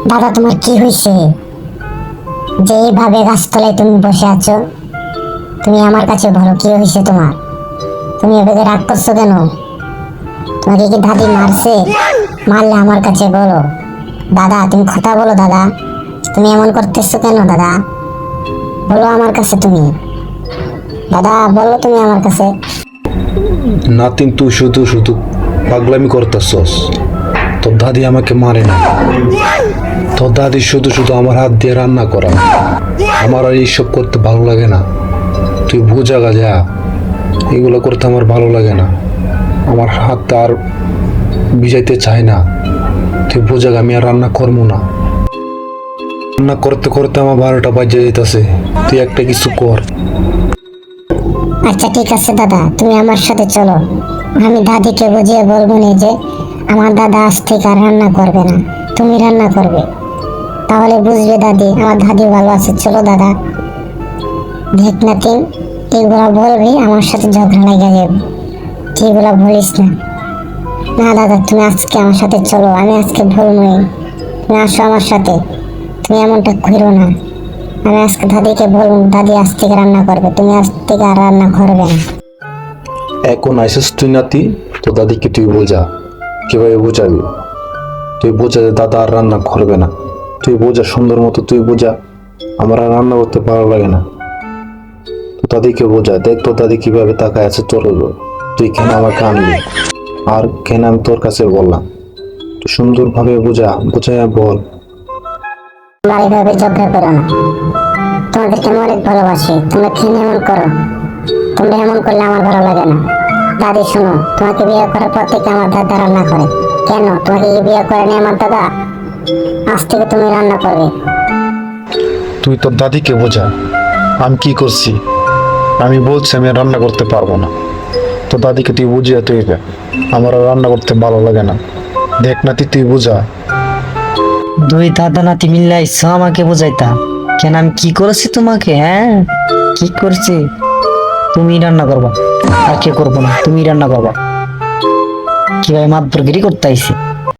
দাদা তোমার কি হয়েছে যে এইভাবে গাছতলায় তুমি বসে আছো? তুমি আমার কাছে বলো কি হয়েছে তোমার? তুমি এভাবে রাগ করছো কেন? তোমাকে কি দাদি মারছে? মারলে আমার কাছে বলো। দাদা তুমি কথা বলো দাদা, তুমি এমন করতেছো কেন দাদা? বলো আমার কাছে তুমি। দাদা বলো তুমি আমার কাছে। নাতিন, তুই শুধু শুধু পাগলামি করতেছস। তোর দাদি আমাকে মারে না। তোর দাদি শুধু শুধু আমার হাত দিয়ে রান্না করা। আমার আর এইসব করতে ভালো লাগে না। তুই বোঝা যা, এগুলো করতে আমার ভালো লাগে না। আমার হাত আর ভিজাইতে চাই না। তুই বোঝা, আমি আর রান্না করবো না। রান্না করতে করতে আমার 12টা বাজে যেতেছে। তুই একটা কিছু কর। আচ্ছা ঠিক আছে দাদা, তুমি আমার সাথে চলো। আমি দাদিকে বুঝিয়ে বলবো না যে আমার দাদা আজ থেকে আর রান্না করবে না, তুমি রান্না করবে। তাহলে বুঝবে দাদি, আমার দাদি ভালো আছে। চলো দাদা। দেখ না তিন, এগুলা বলবি আমার সাথে ঝগড়া লেগে যাবে। এগুলা বলিস না। না দাদা তুমি আজকে আমার সাথে চলো, আমি আজকে বলবোই। তুমি আসো আমার সাথে, তুমি এমনটা করো না। আমি আজকে দাদিকে বলবো, দাদি আজ থেকে রান্না করবে, তুমি আজ থেকে আর রান্না করবে না। এখন আইসিস তুই নাতি, তো দাদিকে তুই বোঝা। কিভাবে বোঝাবি? তুই বোঝা যে দাদা আর রান্না করবে না। তুই বোঝা সুন্দর মতো, তুই বোঝা আমার আর রান্না করতে ভালো লাগে না। তো দাদিকে বোঝা। দেখ তো দাদি কিভাবে তাকায় আছে তোর উপর। তুই কেন আমাকে আনলি আর কেন আমি তোর কাছে বললাম? তুই সুন্দরভাবে বোঝায় বল। তোমরা এইভাবে ঝগড়া করো না। তোমাদেরকে আমি অনেক ভালোবাসি, তোমরা কেন এমন করো? তোমরা এমন করলে আমার ভালো লাগে না। দাদি শোনো, তোমাকে বিয়ে করার পর থেকে আমার দাদা রান্না করে। কেন তোমাকে কি বিয়ে করেনি আমার দাদা? আজ থেকে তুমি রান্না করবে। তুই তোর দাদিকে বোঝা আমি কি করছি। আমি বলছি আমি আর রান্না করতে পারবো না। তো দাদিকে তুই বুঝিয়ে তুই আমার আর রান্না করতে ভালো লাগে না। দেখ নাতি, তুই বোঝা। দুই দাদা নাতি মিল্লা আইসো আমাকে বোঝাইতা। কেন আমি কি করেছি তোমাকে? হ্যাঁ কি করছি? তুমি রান্না করবা, আর কে করবো না, তুমি রান্না করবা। কিভাবে মাতবরগিরি করতে আইছি?